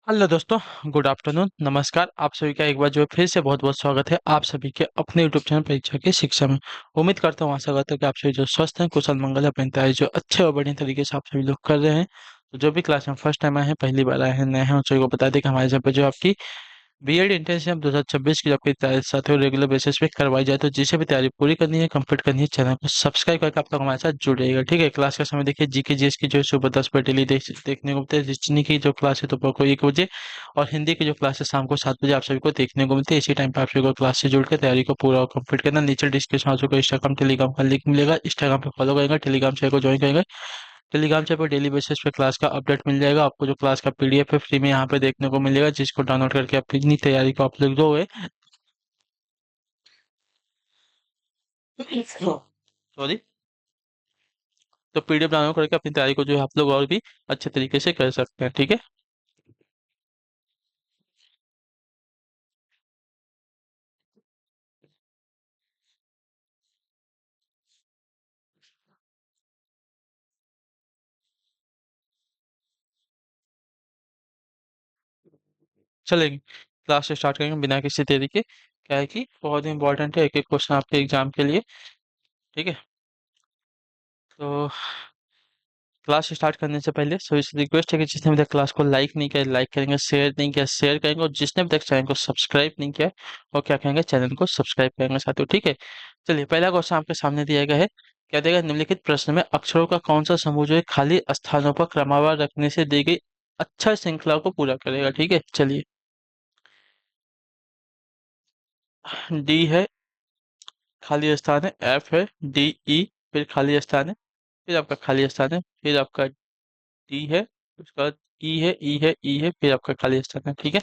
Hello दोस्तों। Good afternoon, नमस्कार। आप सभी का एक बार जो है फिर से बहुत बहुत स्वागत है आप सभी के अपने यूट्यूब चैनल परीक्षा की शिक्षा में। उम्मीद करता हूँ, आशा करता हूँ कि आप सभी जो स्वस्थ हैं, कुशल मंगल है, अपनी तैयारी जो अच्छे और बढ़िया तरीके से आप सभी लोग कर रहे हैं। तो जो भी क्लास में फर्स्ट टाइम आए हैं, पहली बार आए हैं, नए हैं, उन सभी को बता दें कि हमारे यहाँ पे जो आपकी बीएड इंटर्नशिप 2026 की जो आपकी तैयारी साथ ही रेगुलर बेसिस पे करवाई जाए, तो जिसे भी तैयारी पूरी करनी है, कंप्लीट करनी है, चैनल को सब्सक्राइब करके आप लोग हमारे साथ जुड़ेगा। ठीक है, क्लास का समय देखिए, जीके जीएस की जो है सुबह 10 बजे डेली देखने को मिलते हैं। रिचनी की जो क्लास है दोपहर को 1 बजे, और हिंदी की जो क्लास है शाम को 7 बजे आप सभी को देखने को मिलती है। इसी टाइम पे आप सभी को क्लास से जुड़ के तैयारी को पूरा और कंप्लीट करना। नीचे डिस्क्रिप्शन में आपको इंस्टाग्राम टेलीग्राम का लिंक मिलेगा, इंस्टाग्राम पे फॉलो करेंगे, टेलीग्राम चैनल को ज्वाइन करेंगे। टेलीग्राम चैनल पर डेली बेसिस पे क्लास का अपडेट मिल जाएगा आपको। जो क्लास का पीडीएफ है फ्री में यहाँ पे देखने को मिलेगा, जिसको डाउनलोड करके अपनी तैयारी को आप लोग दोगे। सॉरी। तो पीडीएफ डाउनलोड करके अपनी तैयारी को जो है आप लोग और भी अच्छे तरीके से कर सकते हैं। ठीक है, चलेंगे। क्लास स्टार्ट करेंगे बिना किसी देरी के। क्या है कि बहुत इंपॉर्टेंट है एक एक क्वेश्चन आपके एग्जाम के लिए। ठीक है, तो क्लास स्टार्ट करने से पहले सभी से रिक्वेस्ट है कि जिसने अभी तक क्लास को लाइक नहीं किया लाइक करेंगे, शेयर नहीं किया शेयर करेंगे, और जिसने अभी तक चैनल को सब्सक्राइब नहीं किया वो क्या करेंगे, चैनल को सब्सक्राइब करेंगे साथियों। ठीक है, चलिए पहला क्वेश्चन आपके सामने दिया गया है। क्या देगा, निम्नलिखित प्रश्न में अक्षरों का कौन सा समूह जो है खाली स्थानों पर क्रमवार रखने से दी गई अच्छा श्रृंखला को पूरा करेगा। ठीक है, चलिए। डी है, खाली स्थान है। एफ है, डी ई, फिर खाली स्थान है, फिर आपका खाली स्थान है, फिर आपका डी है, उसके बाद ई है, ई है, ई है, फिर आपका खाली स्थान है। ठीक है,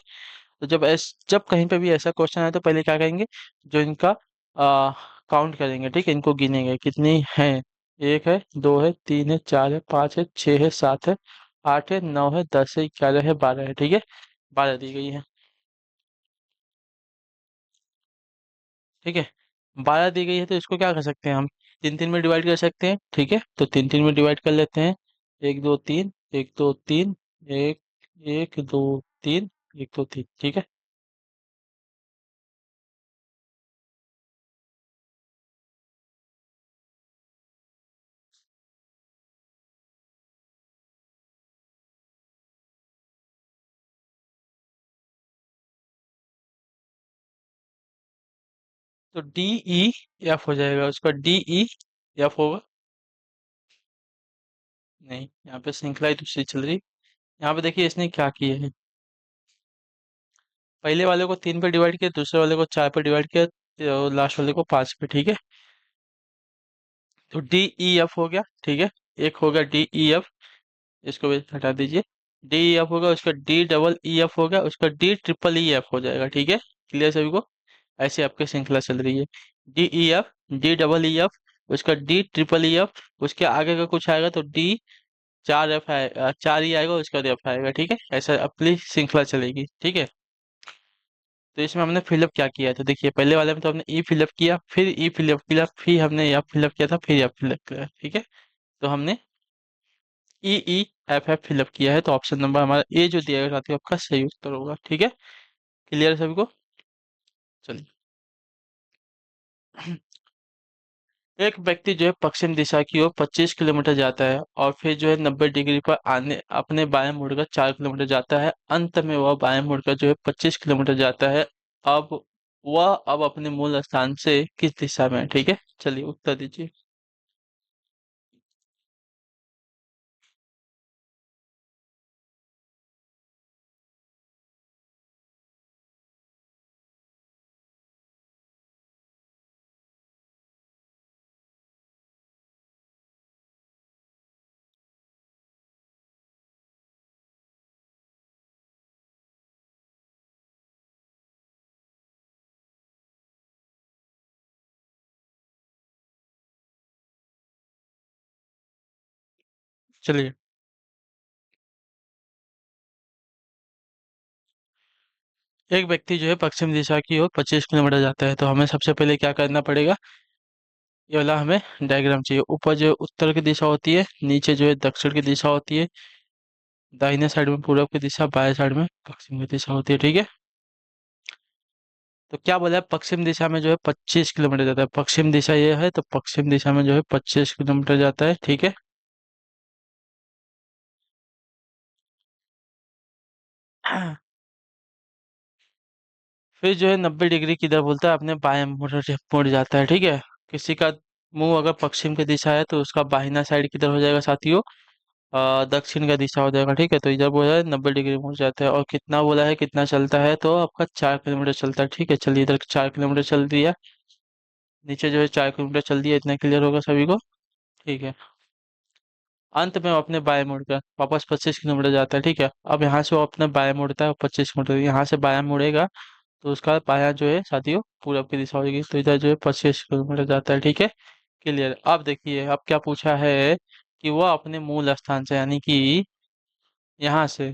तो जब कहीं पे भी ऐसा क्वेश्चन आए तो पहले क्या करेंगे, जो इनका काउंट करेंगे। ठीक है, इनको गिनेंगे कितनी हैं। एक है, दो है, तीन है, चार है, पाँच है, छः है, सात है, आठ है, नौ है, 10 है, 11 है, 12 है। ठीक है, 12 दी गई है। ठीक है, 12 दी गई है तो इसको क्या कर सकते हैं हम, तीन तीन में डिवाइड कर सकते हैं। ठीक है, तो तीन तीन में डिवाइड कर लेते हैं। एक दो तीन, एक दो तीन, एक, एक दो तीन, एक दो तीन। ठीक है, तो डी ई एफ हो जाएगा, उसका डी ई एफ होगा। नहीं, यहाँ पे श्रृंखला ही दूसरी चल रही। यहाँ पे देखिए इसने क्या किया है, पहले वाले को 3 पे डिवाइड किया, दूसरे वाले को 4 पे डिवाइड किया, और लास्ट वाले को 5 पे। ठीक है, तो डी ई एफ हो गया। ठीक है, एक हो गया डी ई एफ, इसको भी हटा दीजिए। डी ई एफ होगा, उसका डी डबल ई एफ हो गया, उसका डी ट्रिपल ई एफ हो जाएगा। ठीक है, क्लियर सभी को। ऐसे आपकी श्रृंखला चल रही है। D E F, D double E F, उसका डी ट्रिपल ई एफ, उसके आगे का कुछ आएगा तो डी चार एफ आएगा, चार ही आएगा, उसका एफ आएगा। ठीक है, ऐसा अपनी श्रृंखला चलेगी। ठीक है, तो इसमें हमने फिलअप क्या किया है, तो देखिए पहले वाले में तो हमने ई फिलअप किया, फिर ई फिलअप किया, फिर हमने एफ फिलअप किया था, फिर एफ फिलअप किया। ठीक है, तो हमने ई ई एफ एफ फिलअप किया है, तो ऑप्शन नंबर हमारा ए जो दिया गया साथियों आपका सही उत्तर होगा। ठीक है, क्लियर है सभी को। चलिए। एक व्यक्ति जो है पश्चिम दिशा की ओर 25 किलोमीटर जाता है, और फिर जो है 90 डिग्री पर आने अपने बाएं मुड़कर 4 किलोमीटर जाता है। अंत में वह बाएं मुड़कर जो है 25 किलोमीटर जाता है। अब वह अपने मूल स्थान से किस दिशा में है? ठीक है, चलिए उत्तर दीजिए। चलिए, एक व्यक्ति जो है पश्चिम दिशा की ओर 25 किलोमीटर जाता है, तो हमें सबसे पहले क्या करना पड़ेगा, ये वाला हमें डायग्राम चाहिए। ऊपर जो है उत्तर की दिशा होती है, नीचे जो है दक्षिण की दिशा होती है, दाहिने साइड में पूरब की दिशा, बाएं साइड में पश्चिम की दिशा होती है, ठीक है। तो क्या बोला है, पश्चिम दिशा में जो है 25 किलोमीटर जाता है, पश्चिम दिशा ये है तो पश्चिम दिशा में जो है 25 किलोमीटर जाता है, ठीक है। फिर जो है 90 डिग्री किधर बोलता है, अपने बाएं मुड़ जाता है, ठीक है। किसी का मुंह अगर पश्चिम की दिशा है तो उसका बाहिना साइड किधर हो जाएगा साथियों, दक्षिण का दिशा हो जाएगा, ठीक है। तो इधर बोला है 90 डिग्री मुड़ जाता है, और कितना बोला है, कितना चलता है, तो आपका 4 किलोमीटर चलता है, ठीक है। चलिए इधर 4 किलोमीटर चल दिया, नीचे जो है 4 किलोमीटर चल दिया, इतना क्लियर होगा सभी को, ठीक है। अंत में वो अपने बाएं मुड़कर वापस 25 किलोमीटर जाता है, ठीक है। अब यहाँ से वो अपने बाएं मुड़ता है, 25 किलोमीटर यहाँ से बायां मुड़ेगा, तो उसका बायां जो है साथियों पूरब की दिशा होगी, तो इधर जो है 25 किलोमीटर जाता है, ठीक है। क्लियर। अब देखिए अब क्या पूछा है कि वह अपने मूल स्थान से, यानी कि यहाँ से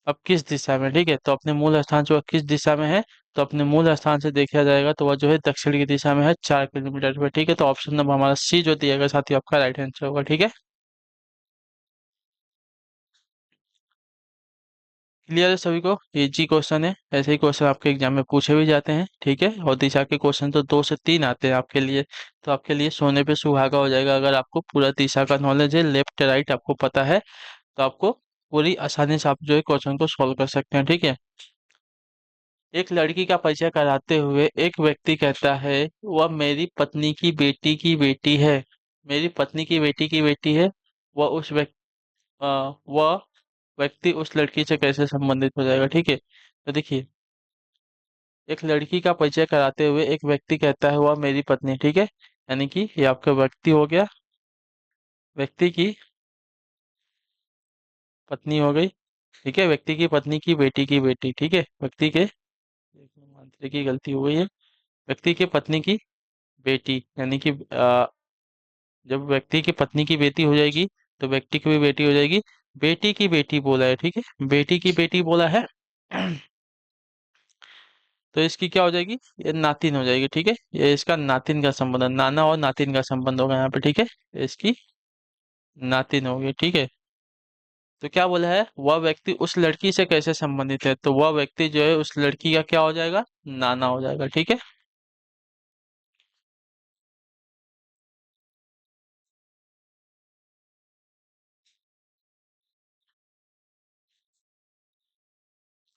अब किस दिशा में, ठीक है। तो अपने मूल स्थान से वह किस दिशा में है, तो अपने मूल स्थान से देखा जाएगा तो वह जो है दक्षिण की दिशा में है, 4 किलोमीटर पे, ठीक है। तो ऑप्शन नंबर हमारा सी जो दिया गया साथियों आपका राइट आंसर होगा, ठीक है। क्लियर है सभी को, इजी क्वेश्चन है, ऐसे ही क्वेश्चन आपके एग्जाम में पूछे भी जाते हैं, ठीक है। और दिशा के क्वेश्चन तो 2 से 3 आते हैं आपके लिए, तो आपके लिए सोने पे सुहागा हो जाएगा अगर आपको पूरा दिशा का नॉलेज है, लेफ्ट राइट आपको पता है, तो आपको पूरी आसानी से आप जो है क्वेश्चन को सॉल्व कर सकते हैं, ठीक है। एक लड़की का परिचय कराते हुए एक व्यक्ति कहता है, वह मेरी पत्नी की बेटी है, मेरी पत्नी की बेटी है। वह उस व्यक्ति वह व्यक्ति उस लड़की से कैसे संबंधित हो जाएगा, ठीक है। तो देखिए, एक लड़की का परिचय कराते हुए एक व्यक्ति कहता है वह मेरी पत्नी, ठीक है। यानी कि ये आपका व्यक्ति हो गया, व्यक्ति की पत्नी हो गई, ठीक है। व्यक्ति की पत्नी की बेटी, ठीक है। व्यक्ति के, मंत्री की गलती हो गई है, व्यक्ति के पत्नी की बेटी, यानी कि जब व्यक्ति की पत्नी की बेटी हो जाएगी तो व्यक्ति की भी बेटी हो जाएगी। बेटी की बेटी बोला है, ठीक है, बेटी की बेटी बोला है। तो इसकी क्या हो जाएगी, ये नातिन हो जाएगी, ठीक है। ये इसका नातिन का संबंध है, नाना और नातिन का संबंध होगा यहाँ पे, ठीक है। इसकी नातिन होगी, ठीक है। तो क्या बोला है, वह व्यक्ति उस लड़की से कैसे संबंधित है, तो वह व्यक्ति जो है उस लड़की का क्या हो जाएगा, नाना हो जाएगा, ठीक है।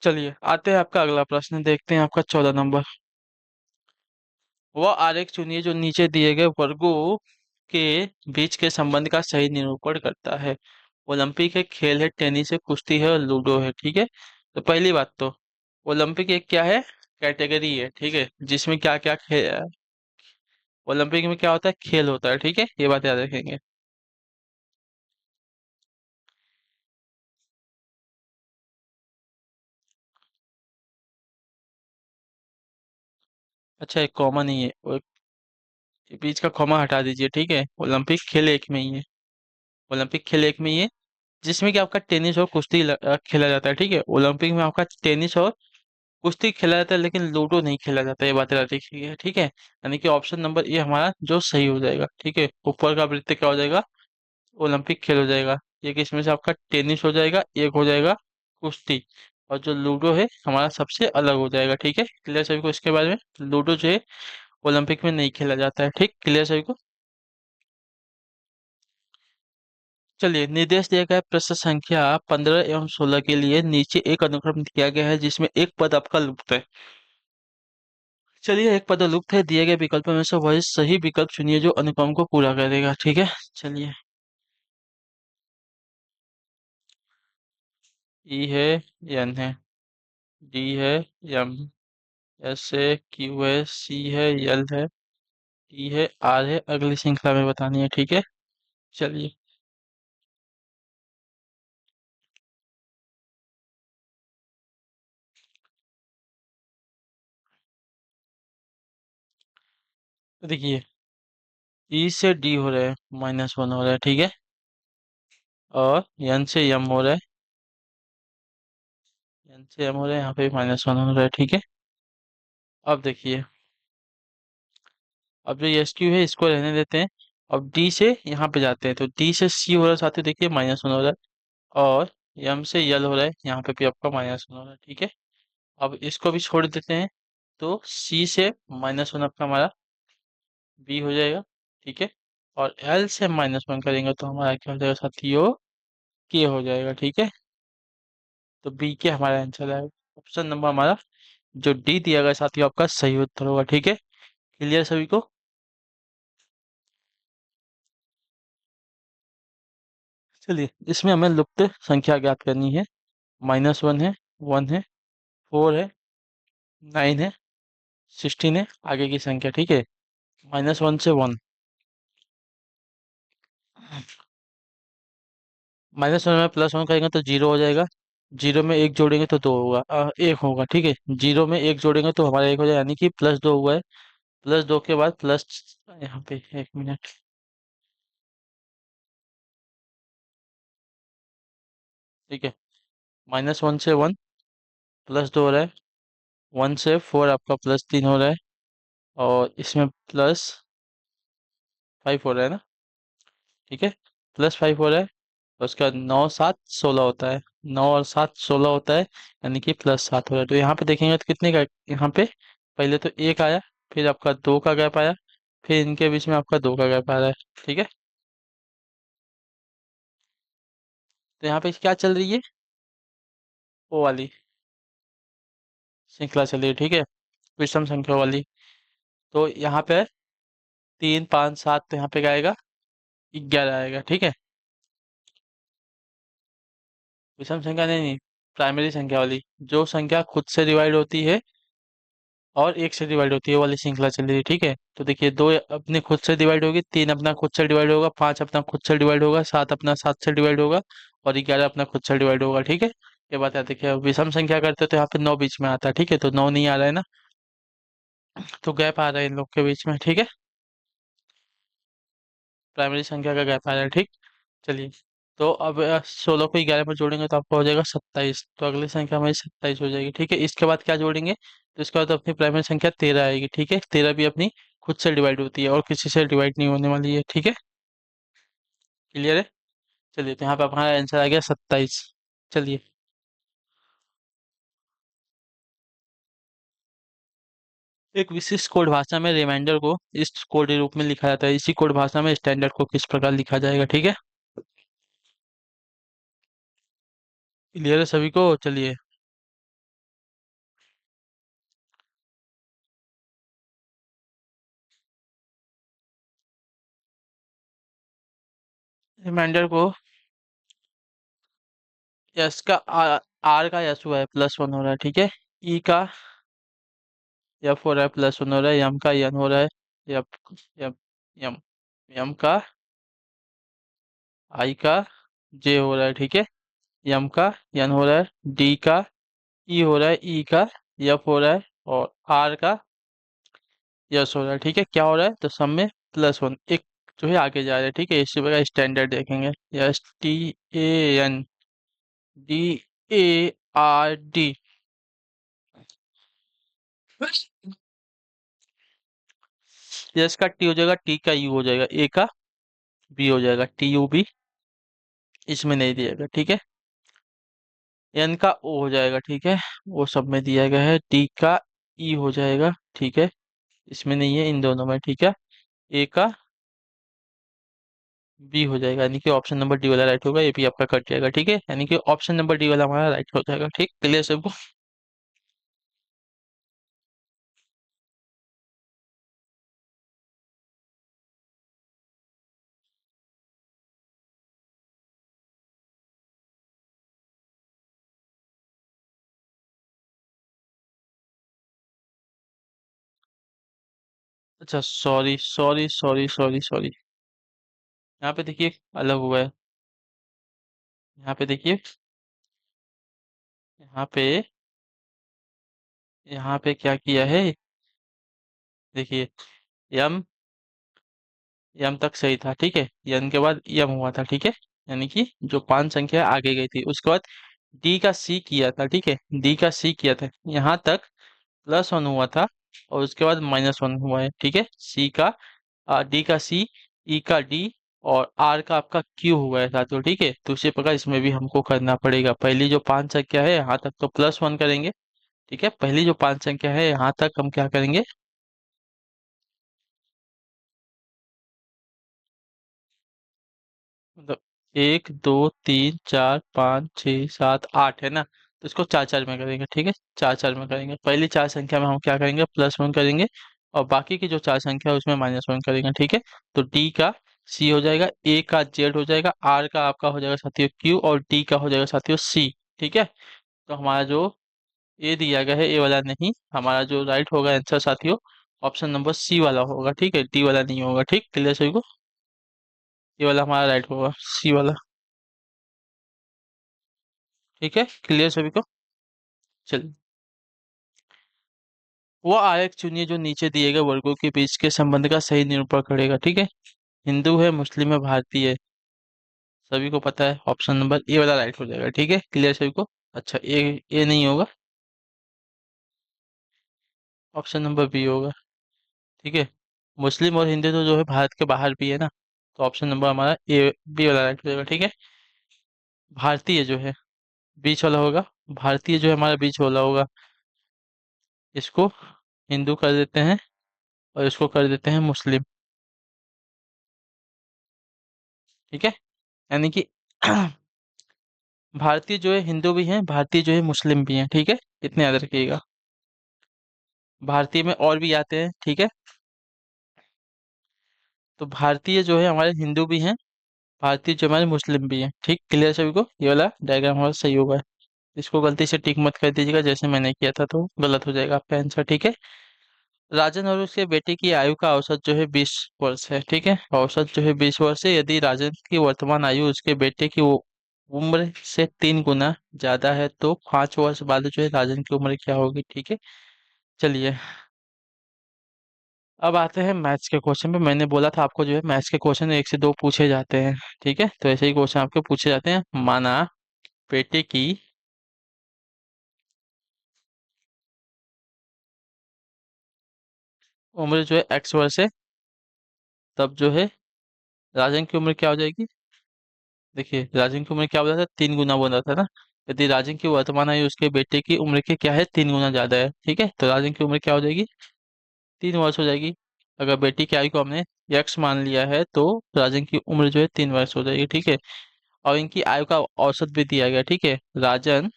चलिए आते हैं आपका अगला प्रश्न, देखते हैं आपका 14 नंबर। वह आरेख चुनिए जो नीचे दिए गए वर्गों के बीच के संबंध का सही निरूपण करता है। ओलंपिक है, खेल है, टेनिस है, कुश्ती है और लूडो है, ठीक है। तो पहली बात तो ओलंपिक एक क्या है, कैटेगरी है, ठीक है, जिसमें क्या क्या खेल, ओलंपिक में क्या होता है, खेल होता है, ठीक है, ये बात याद रखेंगे। अच्छा एक कॉमन ही है, बीच का कॉमा हटा दीजिए, ठीक है। ओलंपिक खेल एक में ही है, ओलंपिक खेल एक में ही है, जिसमें कि आपका टेनिस और कुश्ती खेला जाता है, ठीक है। ओलंपिक में आपका टेनिस और कुश्ती खेला जाता है, लेकिन लूडो नहीं खेला जाता है, ये बात याद रखिए, ठीक है। यानी कि ऑप्शन नंबर ए हमारा जो सही हो जाएगा, ठीक है। ऊपर का वृत्त क्या हो जाएगा, ओलंपिक खेल हो जाएगा। एक इसमें से आपका टेनिस हो जाएगा, एक हो जाएगा कुश्ती, और जो लूडो है हमारा सबसे अलग हो जाएगा, ठीक है। क्लियर सभी को इसके बारे में, लूडो जो है ओलंपिक में नहीं खेला जाता है, ठीक। क्लियर सभी को। चलिए निर्देश दिया गया है, प्रश्न संख्या 15 एवं 16 के लिए नीचे एक अनुक्रम दिया गया है जिसमें एक पद आपका लुप्त है। चलिए एक पद लुप्त है, दिए गए विकल्पों में से वही सही विकल्प चुनिए जो अनुक्रम को पूरा करेगा, ठीक है। चलिए, ई है, एन है, डी है, एम, एस है, क्यू है, सी है, एल है, टी है, आर है, अगली श्रृंखला में बतानी है, ठीक है। चलिए देखिए, ई से डी हो रहा है, -1 हो रहा है, ठीक है। और एन से एम हो रहा है, एन से एम हो रहा है, यहाँ पे -1 हो रहा है, ठीक है। अब देखिए, अब जो एस क्यू है इसको रहने देते हैं। अब डी से यहाँ पे जाते हैं, तो डी से सी हो रहा है साथियों, देखिए -1 हो रहा है। और यम से यल हो रहा है, यहाँ पे भी आपका -1 हो रहा है, ठीक है। अब इसको भी छोड़ देते हैं, तो सी से -1 आपका हमारा बी हो जाएगा, ठीक है। और एल से -1 करेंगे तो हमारा क्या हो जाएगा साथियों, के हो जाएगा, ठीक है। तो बी के हमारा आंसर आएगा। ऑप्शन नंबर हमारा जो डी दिया गया साथियों आपका सही उत्तर होगा, ठीक है। क्लियर सभी को? चलिए, इसमें हमें लुप्त संख्या ज्ञात करनी है। -1 है, 1 है, 4 है, 9 है, 16 है, आगे की संख्या, ठीक है। -1 से 1, -1 में +1 करेंगे तो 0 हो जाएगा। 0 में 1 जोड़ेंगे तो 2 होगा, 1 होगा, ठीक है। 0 में 1 जोड़ेंगे तो हमारा 1 हो जाएगा, यानी कि +2 हुआ है। +2 के बाद प्लस, यहाँ पे 1 मिनट, ठीक है। -1 से 1 +2 हो रहा है, 1 से 4 आपका +3 हो रहा है, और इसमें +5 हो रहा है ना, ठीक है। +5 हो रहा है, और उसके बाद 9 7 16 होता है। 9 और 7 16 होता है, यानी कि +7 हो रहा है। तो यहाँ पे देखेंगे तो कितने का, यहाँ पे पहले तो 1 आया, फिर आपका 2 का गैप आया, फिर इनके बीच में आपका 2 का गैप आ रहा है, ठीक है। तो यहाँ पे क्या चल रही है, वो वाली श्रृंखला चल रही है, ठीक है, विषम संख्या वाली। तो यहाँ पे 3 5 7, तो यहाँ पे क्या आएगा, 11 आएगा, ठीक है। विषम संख्या नहीं, नहीं, प्राइमरी संख्या वाली, जो संख्या खुद से डिवाइड होती है और 1 से डिवाइड होती है, वो वाली श्रृंखला चल रही है, ठीक है। तो देखिए, 2 अपने खुद से डिवाइड होगी, 3 अपना खुद से डिवाइड होगा, 5 अपना खुद से डिवाइड होगा, 7 अपना 7 से डिवाइड होगा, और 11 अपना खुद से डिवाइड होगा, ठीक है। ये बात है। देखिए, विषम संख्या करते तो यहाँ पे 9 बीच में आता है, ठीक है, तो 9 नहीं आ रहा है ना, तो गैप आ रहा है इन लोग के बीच में, ठीक है। प्राइमरी संख्या का गैप आ रहा है, ठीक। चलिए, तो अब 16 को 11 में जोड़ेंगे तो आपका हो जाएगा 27, तो अगली संख्या हमारी 27 हो जाएगी, ठीक है। इसके बाद क्या जोड़ेंगे, तो इसके बाद अपनी प्राइमरी संख्या 13 आएगी, ठीक है। 13 भी अपनी खुद से डिवाइड होती है और किसी से डिवाइड नहीं होने वाली है, ठीक है। क्लियर है? चलिए, तो यहाँ पे हमारा आंसर आ गया 27। चलिए, एक विशिष्ट कोड भाषा में रिमाइंडर को इस कोड के रूप में लिखा जाता है, इसी कोड भाषा में स्टैंडर्ड को किस प्रकार लिखा जाएगा, ठीक है। क्लियर है सभी को? चलिए, रिमाइंडर को, यस का आर का यस हुआ है, +1 हो रहा है, ठीक है। ई का एफ हो रहा है, +1 हो रहा है। यम का एन हो रहा है, एफ, यम, यम, यम का आई का जे हो रहा है, ठीक है। यम का एन हो रहा है, डी का ई हो रहा है, ई का एफ हो रहा है, और आर का यस हो रहा है, ठीक है। क्या हो रहा है, तो सब में +1 एक जो है आगे जा रहा है, ठीक है। इसी प्रकार स्टैंडर्ड देखेंगे, STANDARD, यस का टी हो जाएगा, टी का यू हो जाएगा, ए का बी हो जाएगा, TUB इसमें नहीं दिया गया, ठीक है। एन का ओ हो जाएगा, ठीक है, वो सब में दिया गया है। डी का ई हो जाएगा, ठीक है, इसमें नहीं है, इन दोनों में, ठीक है। ए का बी हो जाएगा, यानी कि ऑप्शन नंबर डी वाला राइट होगा, ये भी आपका कट जाएगा, ठीक है। यानी कि ऑप्शन नंबर डी वाला हमारा राइट हो जाएगा, ठीक। क्लियर सबको? अच्छा, sorry sorry sorry sorry sorry, यहाँ पे देखिए अलग हुआ है। यहाँ पे देखिए, यहाँ पे, यहाँ पे क्या किया है, देखिए, यम, यम तक सही था, ठीक है। यन के बाद यम हुआ था, ठीक है, यानी कि जो 5 संख्या आगे गई थी। उसके बाद डी का सी किया था, ठीक है, डी का सी किया था, यहाँ तक +1 हुआ था, और उसके बाद -1 हुआ है, ठीक है। सी का डी का सी, ई का डी, और आर का आपका क्यू हुआ है साथियों, ठीक है। तो उसी प्रकार इसमें भी हमको करना पड़ेगा। पहली जो पांच संख्या है यहाँ तक तो +1 करेंगे, ठीक है। पहली जो पांच संख्या है यहाँ तक हम क्या करेंगे, मतलब 1 2 3 4 5 6 7 8 है ना, तो इसको चार चार में करेंगे, ठीक है। चार चार में करेंगे। पहली चार संख्या में हम क्या करेंगे, +1 करेंगे, और बाकी की जो चार संख्या है उसमें -1 करेंगे, ठीक है। तो डी का सी हो जाएगा, ए का जेड हो जाएगा, आर का आपका हो जाएगा साथियों क्यू, और डी का हो जाएगा साथियों सी, ठीक है। तो हमारा जो ए दिया गया है, ए वाला नहीं, हमारा जो राइट होगा आंसर साथियों, ऑप्शन नंबर सी वाला होगा, ठीक है। डी वाला नहीं होगा, ठीक। क्लियर सभी को, ये वाला हमारा राइट होगा, सी वाला, ठीक है। क्लियर सभी को। चलिए, वो आयत चुनिए जो नीचे दिए गए वर्गों के बीच के संबंध का सही निरूपण करेगा, ठीक है। हिंदू है, मुस्लिम है, भारतीय है, सभी को पता है, ऑप्शन नंबर ए वाला राइट हो जाएगा, ठीक है। क्लियर सभी को। अच्छा, ए नहीं होगा, ऑप्शन नंबर बी होगा, ठीक है। मुस्लिम और हिंदू तो जो है भारत के बाहर भी है ना, तो ऑप्शन नंबर हमारा ए बी वाला राइट हो जाएगा, ठीक है। भारतीय जो है बीच वाला होगा, भारतीय जो है हमारा बीच वाला होगा, इसको हिंदू कर देते हैं और इसको कर देते हैं मुस्लिम, ठीक है। यानी कि भारतीय जो है हिंदू भी हैं, भारतीय जो है मुस्लिम भी हैं, ठीक है। इतने याद रखिएगा। भारतीय में और भी आते हैं, ठीक है। तो भारतीय जो है हमारे हिंदू भी हैं, भारतीय जो हमारे मुस्लिम भी हैं, ठीक। क्लियर सभी को, ये वाला डायग्राम हमारा सही होगा। इसको गलती से टिक मत कर दीजिएगा, जैसे मैंने किया था तो गलत हो जाएगा आपका आंसर, ठीक है। राजन और उसके बेटे की आयु का औसत जो है 20 वर्ष है, ठीक है। औसत जो है 20 वर्ष है। यदि राजन की वर्तमान आयु उसके बेटे की उम्र से 3 गुना ज्यादा है तो 5 वर्ष बाद जो है राजन की उम्र क्या होगी, ठीक है। चलिए, अब आते हैं मैथ्स के क्वेश्चन पे। मैंने बोला था आपको जो है मैथ्स के क्वेश्चन 1 से 2 पूछे जाते हैं, ठीक है। तो ऐसे ही क्वेश्चन आपके पूछे जाते हैं। माना बेटे की उम्र जो है x वर्ष है, तब जो है राजन की उम्र क्या हो जाएगी। देखिए, राजन की उम्र क्या बोला था, 3 गुना बोला था ना। यदि राजन की वर्तमान आयु उसके बेटे की उम्र के क्या है, 3 गुना ज्यादा है, ठीक है। तो राजन की उम्र क्या हो जाएगी, 3 वर्ष हो जाएगी। अगर बेटी की आयु को हमने यक्स मान लिया है तो राजन की उम्र जो है 3 वर्ष हो जाएगी, ठीक है। और इनकी आयु का औसत भी दिया गया, ठीक है। राजन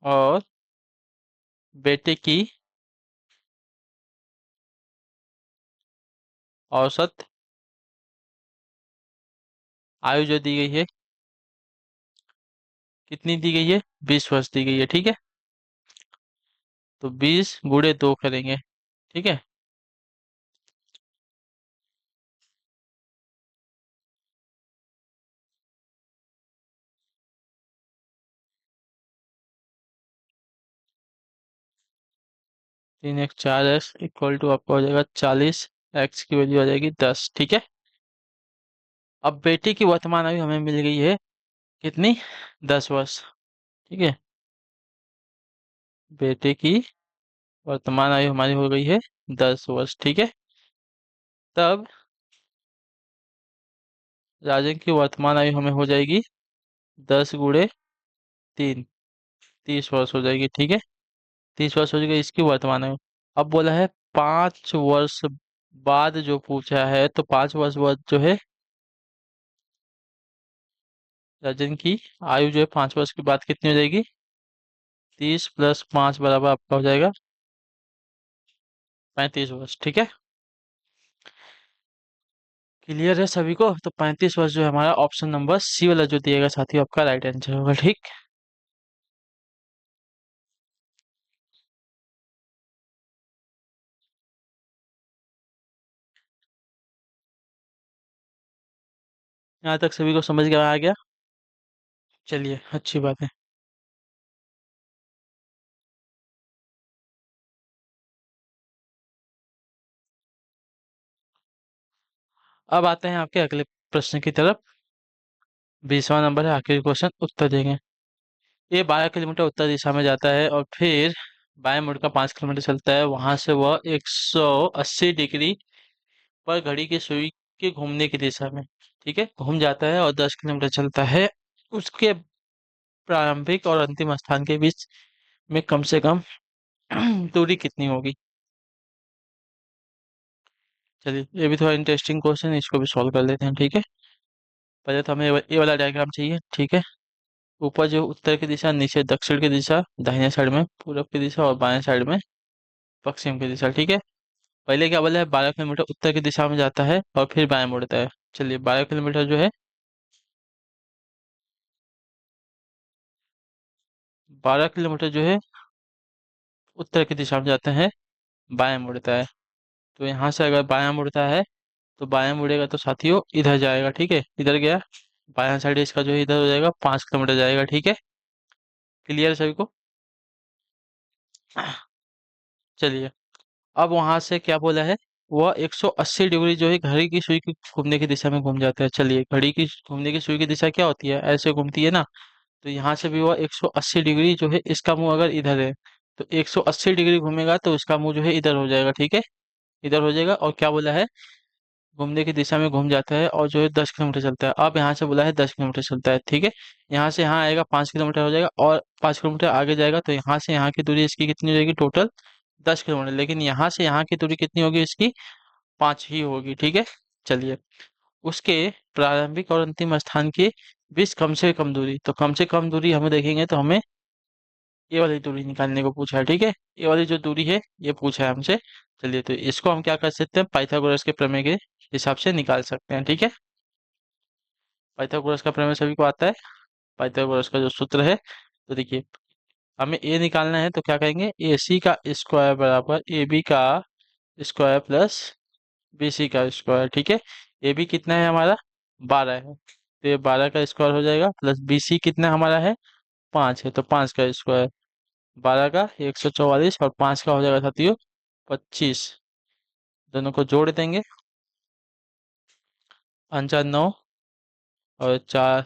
और बेटे की औसत आयु जो दी गई है, कितनी दी गई है, 20 वर्ष दी गई है, ठीक है। तो 20 × 2 करेंगे, ठीक है। 3 x 4 x इक्वल टू आपका हो जाएगा 40, एक्स की वैल्यू आ जाएगी 10, ठीक है। अब बेटे की वर्तमान आयु हमें मिल गई है कितनी, 10 वर्ष, ठीक है। बेटे की वर्तमान आयु हमारी हो गई है 10 वर्ष, ठीक है। तब राजन की वर्तमान आयु हमें हो जाएगी 10 × 3, 30 वर्ष हो जाएगी, ठीक है। 30 वर्ष हो जाएगी इसकी वर्तमान आयु। अब बोला है 5 वर्ष बाद जो पूछा है, तो 5 वर्ष बाद जो है राजन की आयु जो है 5 वर्ष के बाद कितनी हो जाएगी, 30 + 5 बराबर आपका हो जाएगा 35 वर्ष, ठीक है। क्लियर है सभी को। तो 35 वर्ष जो है हमारा ऑप्शन नंबर सी वाला जो दिएगा साथी आपका राइट आंसर होगा, ठीक। यहाँ तक सभी को समझ में आ गया। चलिए, अच्छी बात है। अब आते हैं आपके अगले प्रश्न की तरफ। 20वां नंबर है, आखिरी क्वेश्चन, उत्तर देंगे। ये 12 किलोमीटर उत्तर दिशा में जाता है और फिर बाएं मुड़ का 5 किलोमीटर चलता है। वहां से वह 180 डिग्री पर घड़ी की सुई के घूमने की दिशा में। ठीक है, घूम जाता है और 10 किलोमीटर चलता है। उसके प्रारंभिक और अंतिम स्थान के बीच में कम से कम दूरी कितनी होगी? चलिए, ये भी थोड़ा इंटरेस्टिंग क्वेश्चन है, इसको भी सॉल्व कर लेते हैं। ठीक है, पहले तो हमें ये वाला डायग्राम चाहिए। ठीक है, ऊपर जो उत्तर की दिशा, नीचे दक्षिण की दिशा, दाहिने साइड में पूरब की दिशा और बाएं साइड में पश्चिम की दिशा। ठीक है, पहले क्या बोला है, 12 किलोमीटर उत्तर की दिशा में जाता है और फिर बाएं मुड़ता है। चलिए, 12 किलोमीटर जो है, 12 किलोमीटर जो है उत्तर की दिशा में जाता है, बाएं मुड़ता है। तो यहाँ से अगर बायां मुड़ता है तो बायां मुड़ेगा तो साथियों इधर जाएगा। ठीक है, इधर गया, बायां साइड इसका जो है इधर हो जाएगा, 5 किलोमीटर जाएगा। ठीक है, क्लियर है सभी को? चलिए, अब वहां से क्या बोला है, वह 180 डिग्री जो है घड़ी की सुई की घूमने की दिशा में घूम जाता है। चलिए, घड़ी की घूमने की सुई की दिशा क्या होती है, ऐसे घूमती है ना। तो यहाँ से भी वह 180 डिग्री जो है, इसका मुंह अगर इधर है तो 180 डिग्री घूमेगा तो इसका मुंह जो है इधर हो जाएगा। ठीक है, इधर हो जाएगा। और क्या बोला है, घूमने की दिशा में घूम जाता है और जो है 10 किलोमीटर चलता है। अब यहाँ से बोला है 10 किलोमीटर चलता है। ठीक है, यहाँ से यहाँ आएगा, 5 किलोमीटर हो जाएगा और 5 किलोमीटर आगे जाएगा तो यहाँ से यहाँ की दूरी इसकी कितनी हो जाएगी, टोटल 10 किलोमीटर। लेकिन यहाँ से यहाँ की दूरी कितनी होगी इसकी, 5 ही होगी। ठीक है, चलिए, उसके प्रारंभिक और अंतिम स्थान के बीच कम से कम दूरी, तो कम से कम दूरी हमें देखेंगे तो हमें ये वाली दूरी निकालने को पूछा है। ठीक है, ये वाली जो दूरी है ये पूछा है हमसे। चलिए, तो इसको हम क्या कर सकते हैं, पाइथागोरस के प्रमेय के हिसाब से निकाल सकते हैं। ठीक है, पाइथागोरस का प्रमेय सभी को आता है, पाइथागोरस का जो सूत्र है। तो देखिए, हमें ए निकालना है तो क्या कहेंगे, ए सी का स्क्वायर बराबर ए बी का स्क्वायर प्लस बी सी का स्क्वायर। ठीक है, ए बी कितना है हमारा, 12 है, तो ये 12 का स्क्वायर हो जाएगा, प्लस बी सी कितना हमारा है, 5 है, तो 5 का स्क्वायर, 12 का 144 और 5 का हो जाएगा साथियों 25। दोनों को जोड़ देंगे, 5 4 9 और 4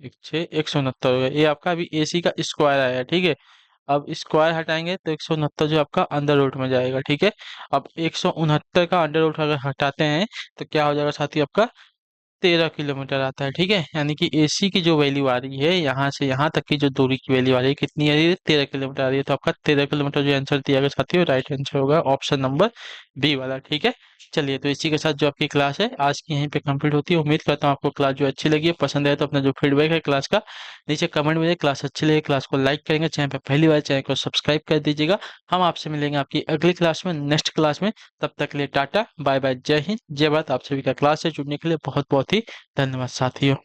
1 6 169 हो गया। ये आपका अभी एसी का स्क्वायर आया है। ठीक है, अब स्क्वायर हटाएंगे तो 169 जो आपका अंडर रूट में जाएगा। ठीक है, अब 169 का अंडर रूट अगर हटाते हैं तो क्या हो जाएगा साथी, आपका 13 किलोमीटर आता है। ठीक है, यानी कि एसी की जो वैल्यू आ रही है यहाँ से यहाँ तक की जो दूरी की वैल्यू आ रही है, कितनी आ रही है, 13 किलोमीटर आ रही है। तो आपका 13 किलोमीटर जो आंसर दिया गया साथियों, राइट आंसर होगा ऑप्शन नंबर बी वाला। ठीक है, चलिए, तो इसी के साथ जो आपकी क्लास है आज की यहीं पे कंप्लीट होती है। उम्मीद करता हूँ आपको क्लास जो अच्छी लगी है, पसंद आए तो अपना जो फीडबैक है क्लास का नीचे कमेंट में, क्लास अच्छी लगी क्लास को लाइक करेंगे, चैनल पे पहली बार चैनल को सब्सक्राइब कर दीजिएगा। हम आपसे मिलेंगे आपकी अगली क्लास में, नेक्स्ट क्लास में। तब तक के लिए टाटा बाय बाय, जय हिंद जय भारत। आप सभी का क्लास से जुड़ने के लिए बहुत बहुत ही धन्यवाद साथियों।